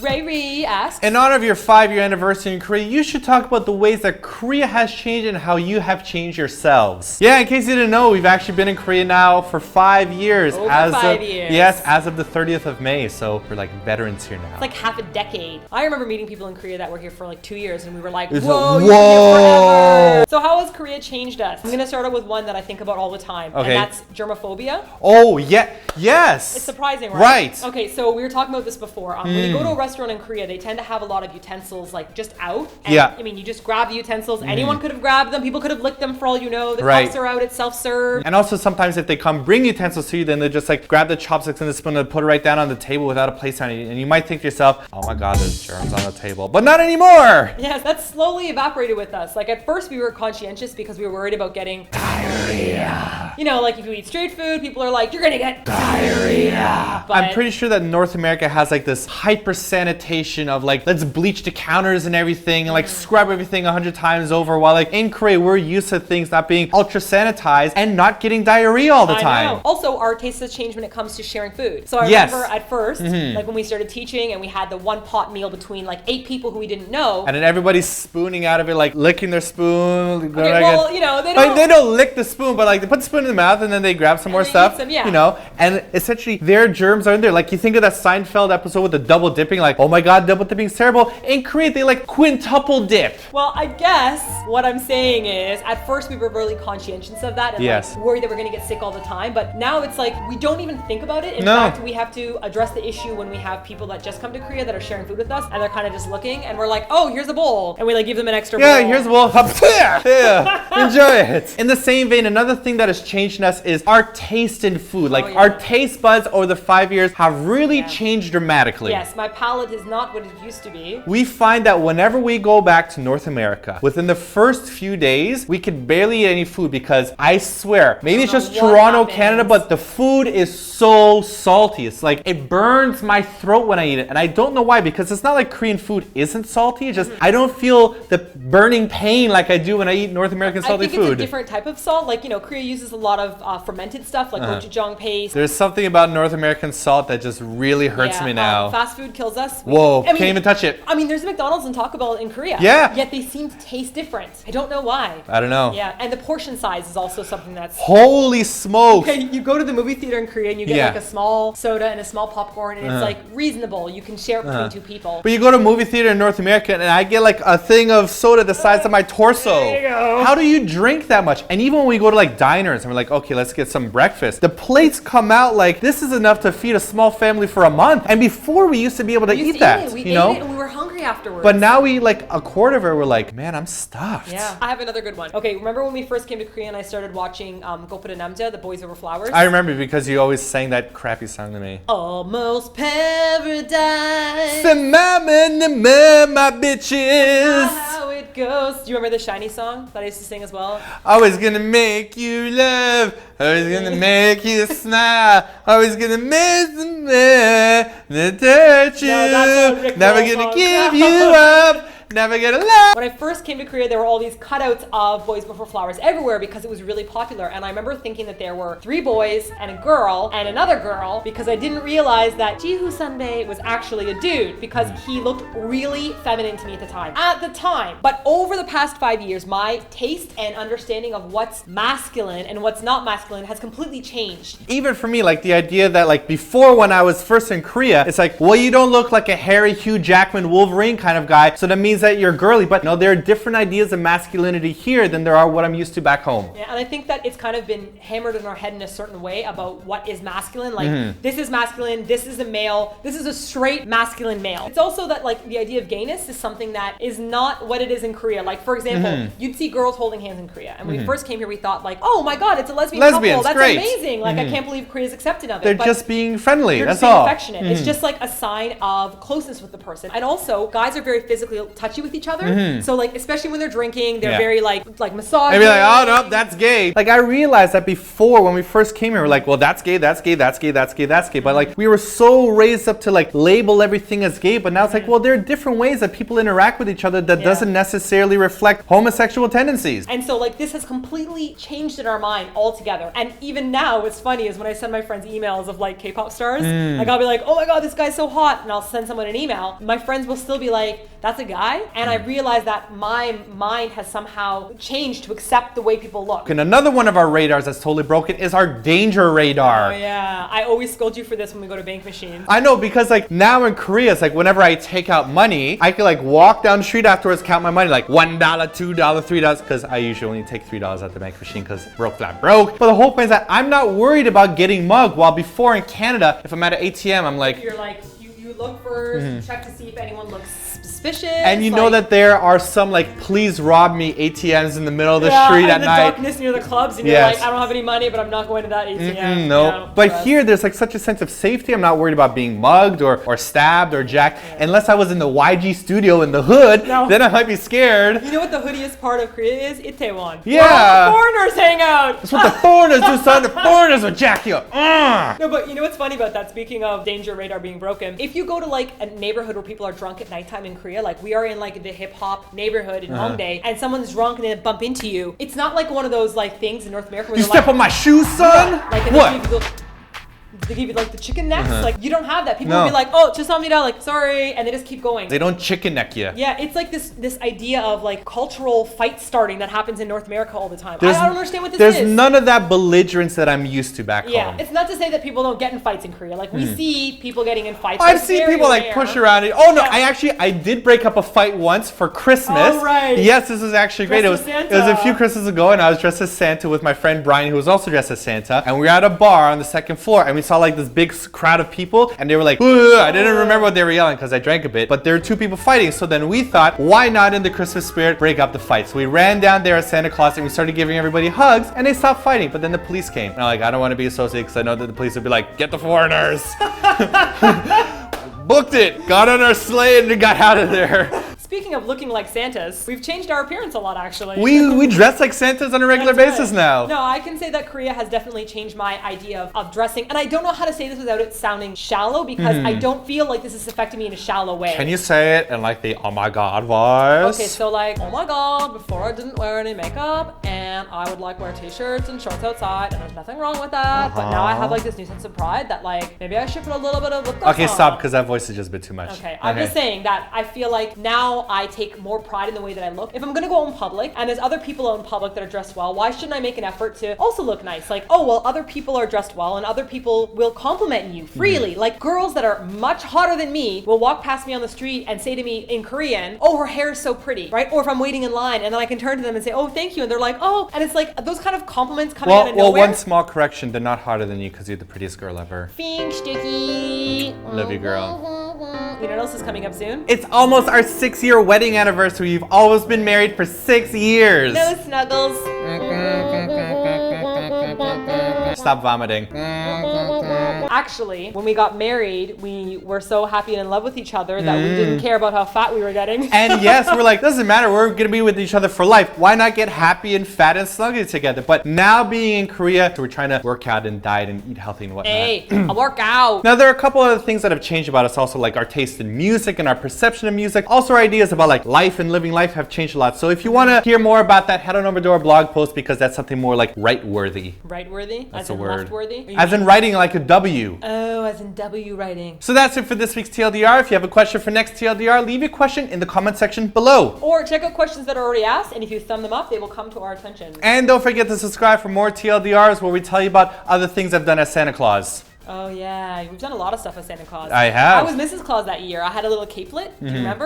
Ray asks, in honor of your 5-year anniversary in Korea, you should talk about the ways that Korea has changed and how you have changed yourselves. Yeah, in case you didn't know, we've actually been in Korea now for 5 years. Over 5 years. Yes, as of the 30th of May. So we're like veterans here now. It's like half a decade. I remember meeting people in Korea that were here for like 2 years, and we were like, It's whoa, like, you're whoa. here forever. So how has Korea changed us? I'm gonna start out with one that I think about all the time, Okay. and that's germophobia. Oh, yeah. Yes. It's surprising, right? Right. Okay, so we were talking about this before. When you go to a restaurant in Korea, they tend to have a lot of utensils like just out. And, Yeah. I mean, you just grab the utensils. Anyone could have grabbed them. People could have licked them for all you know. The Right. cups are out. It's self-serve. And also sometimes if they come bring utensils to you, then they just like grab the chopsticks and the spoon and put it right down on the table without a place on it. And you might think to yourself, oh my God, there's germs on the table. But not anymore. Yes, that's slowly evaporated with us. Like at first we were conscientious because we were worried about getting Diarrhea. You know, like if you eat street food, people are like, you're gonna get diarrhea. But I'm pretty sure that North America has like this hyper sanitation of like, let's bleach the counters and everything and like scrub everything 100 times over, while like in Korea, we're used to things not being ultra sanitized and not getting diarrhea all the I time. know. Also, our taste has changed when it comes to sharing food. So I Yes. remember at first, like when we started teaching and we had the one pot meal between like 8 people who we didn't know. And then everybody's spooning out of it, like licking their spoon. Okay, well, you know, they Like, don't. they don't lick the spoon, but like they put the spoon in the mouth and then they grab some more they stuff. eat some, yeah. You know, and essentially their germs are in there. Like you think of that Seinfeld episode with the double dipping, like, oh my God, double dipping is terrible. In Korea, they like quintuple dip. Well, I guess what I'm saying is, at first we were really conscientious of that and Yes. like worried that we're gonna get sick all the time. But now it's like we don't even think about it. In No. fact, we have to address the issue when we have people that just come to Korea that are sharing food with us, and they're kind of just looking, and we're like, oh, here's a bowl, and we like give them an extra bowl. Yeah, here's a bowl. Yeah, enjoy it. In the same vein, another thing that has changed in us is our taste in food. Like yeah. our taste buds over the 5 years have really Yeah. changed dramatically. Yes, my palate is not what it used to be. We find that whenever we go back to North America, within the first few days, we could barely eat any food because I swear, maybe it's don't just know what Toronto, happens. Canada, but the food is so salty. It's like, it burns my throat when I eat it. And I don't know why, because it's not like Korean food isn't salty. It's just, I don't feel the burning pain like I do when I eat North American salty I think food. it's a different type of salt. Like, you know, Korea uses a lot of fermented stuff like gochujang paste. There's something about North American salt that just really hurts me now. Fast food kills us. Whoa, I mean, can't even touch it. I mean, there's McDonald's and Taco Bell in Korea. Yeah. Yet they seem to taste different. I don't know why. I don't know. Yeah, and the portion size is also something that's... Holy smokes. Okay, you go to the movie theater in Korea and you get Yeah. like a small soda and a small popcorn, and it's like reasonable. You can share it between 2 people. But you go to a movie theater in North America and I get like a thing of soda the size of my torso. There you go. How do you drink that much? And even when we go to like diners and we're like, okay, let's get some breakfast. The plates come out like this is enough to feed a small family for a month. And before we used to be able to We used eat to that, it. We you ate know? it and we were hungry afterwards. But now we eat like a quarter of it. We're like, man, I'm stuffed. Yeah, I have another good one. Okay, remember when we first came to Korea and I started watching Gopura Namja, The Boys Over Flowers? I remember because you always sang that crappy song to me. Almost paradise. My bitches. How it goes. Do you remember the Shiny song that I used to sing as well? Always gonna make you laugh. Always gonna make you smile. Always gonna miss the touch you. that's a Rick Never Roll gonna song. give you up. Never gonna laugh. When I first came to Korea, there were all these cutouts of Boys Before Flowers everywhere because it was really popular. And I remember thinking that there were 3 boys and a girl and another girl, because I didn't realize that Jihu Sunbae was actually a dude because he looked really feminine to me at the time. But over the past 5 years, my taste and understanding of what's masculine and what's not masculine has completely changed. Even for me, like the idea that like before when I was first in Korea, it's like, well, you don't look like a hairy Hugh Jackman Wolverine kind of guy, so that means that you're girly. But no, there are different ideas of masculinity here than there are what I'm used to back home. Yeah, and I think that it's kind of been hammered in our head in a certain way about what is masculine. Like, this is masculine, this is a male, this is a straight masculine male. It's also that like the idea of gayness is something that is not what it is in Korea. Like, for example, you'd see girls holding hands in Korea. And when we first came here, we thought like, oh my God, it's a lesbian Lesbians, couple. That's great. amazing. Like, I can't believe Korea's accepted of it. They're But just being friendly, you're that's just being all. affectionate. It's just like a sign of closeness with the person. And also, guys are very physically touchy touchy with each other. So like, especially when they're drinking, they're very like massaging. They'd be like, oh no, that's gay. Like I realized that before when we first came here, we're like, well, that's gay, that's gay, that's gay, that's gay, that's gay. But like we were so raised up to like label everything as gay, but now it's like, well, there are different ways that people interact with each other that doesn't necessarily reflect homosexual tendencies. And so like this has completely changed in our mind altogether. And even now, what's funny is when I send my friends emails of like K-pop stars, like I'll be like, oh my God, this guy's so hot. And I'll send someone an email. My friends will still be like, that's a guy. And I realize that my mind has somehow changed to accept the way people look. And another one of our radars that's totally broken is our danger radar. Oh yeah, I always scold you for this when we go to bank machines. I know, because like now in Korea, it's like whenever I take out money, I can like walk down the street afterwards, count my money, like $1, $2, $3, because I usually only take $3 out the bank machine because broke flat broke. But the whole point is that I'm not worried about getting mugged, while before in Canada, if I'm at an ATM, I'm like, you're like, you look first, check to see if anyone looks suspicious. And you know that there are some like please rob me ATMs in the middle of the street at night. Yeah, in the darkness near the clubs, and you're like, I don't have any money, but I'm not going to that ATM. No. But here there's like such a sense of safety. I'm not worried about being mugged or stabbed or jacked. Unless I was in the YG studio in the hood, then I might be scared. You know what the hoodiest part of Korea is? Itaewon. Yeah. Where all the foreigners hang out. That's what the foreigners do, son. The foreigners will jack you up. No, but you know what's funny about that? Speaking of danger radar being broken, if you go to like a neighborhood where people are drunk at nighttime in Korea, like we are in like the hip hop neighborhood in Hongdae, and someone's drunk and they bump into you, it's not like one of those like things in North America where you they're step like, on my shoes, son. Like, What? They give you like the chicken necks. Like you don't have that. People will be like, oh, 죄송합니다, like sorry, and they just keep going. They don't chicken neck you. Yeah, it's like this idea of like cultural fight starting that happens in North America all the time. I don't understand what this is. There's none of that belligerence that I'm used to back home. Yeah, it's not to say that people don't get in fights in Korea. Like we see people getting in fights. I've seen people like push around it. Oh no, I did break up a fight once for Christmas. Oh, right. Yes, this was actually great. It was a few Christmases ago, and I was dressed as Santa with my friend Brian, who was also dressed as Santa, and we were at a bar on the second floor, and we saw like this big crowd of people, and they were like, I didn't remember what they were yelling because I drank a bit, but there were two people fighting. So then we thought, why not in the Christmas spirit break up the fight? So we ran down there at Santa Claus and we started giving everybody hugs, and they stopped fighting. But then the police came, and I'm like, I don't want to be associated because I know that the police would be like, get the foreigners. Booked it, got on our sleigh, and got out of there. Speaking of looking like Santas, we've changed our appearance a lot, actually. We dress like Santas on a regular basis now. No, I can say that Korea has definitely changed my idea of dressing. And I don't know how to say this without it sounding shallow, because I don't feel like this is affecting me in a shallow way. Can you say it in like the oh my god voice? Okay, so like, oh my god, before I didn't wear any makeup, and I would like wear t-shirts and shorts outside, and there's nothing wrong with that. But now I have like this new sense of pride that like, maybe I should put a little bit of lip gloss on. Stop, because that voice is just a bit too much. Okay, I'm just saying that I feel like now I take more pride in the way that I look. If I'm gonna go out in public and there's other people out in public that are dressed well, why shouldn't I make an effort to also look nice? Like, oh, well, other people are dressed well and other people will compliment you freely. Like girls that are much hotter than me will walk past me on the street and say to me in Korean, oh, her hair is so pretty, right? Or if I'm waiting in line and then I can turn to them and say, oh, thank you. And they're like, oh, and it's like those kind of compliments coming out of nowhere. Well, one small correction, they're not hotter than you because you're the prettiest girl ever. Fink, sticky. Love you, girl. You know what else is coming up soon? It's almost our 6-year wedding anniversary. We've always been married for 6 years. No snuggles. Stop vomiting. Actually, when we got married, we were so happy and in love with each other that we didn't care about how fat we were getting. And yes, we're like, doesn't matter, we're gonna be with each other for life. Why not get happy and fat and sluggy together? But now being in Korea, so we're trying to work out and diet and eat healthy and whatnot. Hey, I work out. Now there are a couple other things that have changed about us also, like our taste in music and our perception of music. Also our ideas about like life and living life have changed a lot. So if you want to hear more about that, head on over to our blog post, because that's something more like right-worthy. Right-worthy? That's a a word. Left-worthy? As in writing like a W. Oh, as in W writing. So that's it for this week's TLDR. If you have a question for next TLDR, leave your question in the comment section below. Or check out questions that are already asked, and if you thumb them up, they will come to our attention. And don't forget to subscribe for more TLDRs where we tell you about other things I've done as Santa Claus. Oh yeah, we've done a lot of stuff as Santa Claus. I have. I was Mrs. Claus that year. I had a little capelet. Do you remember?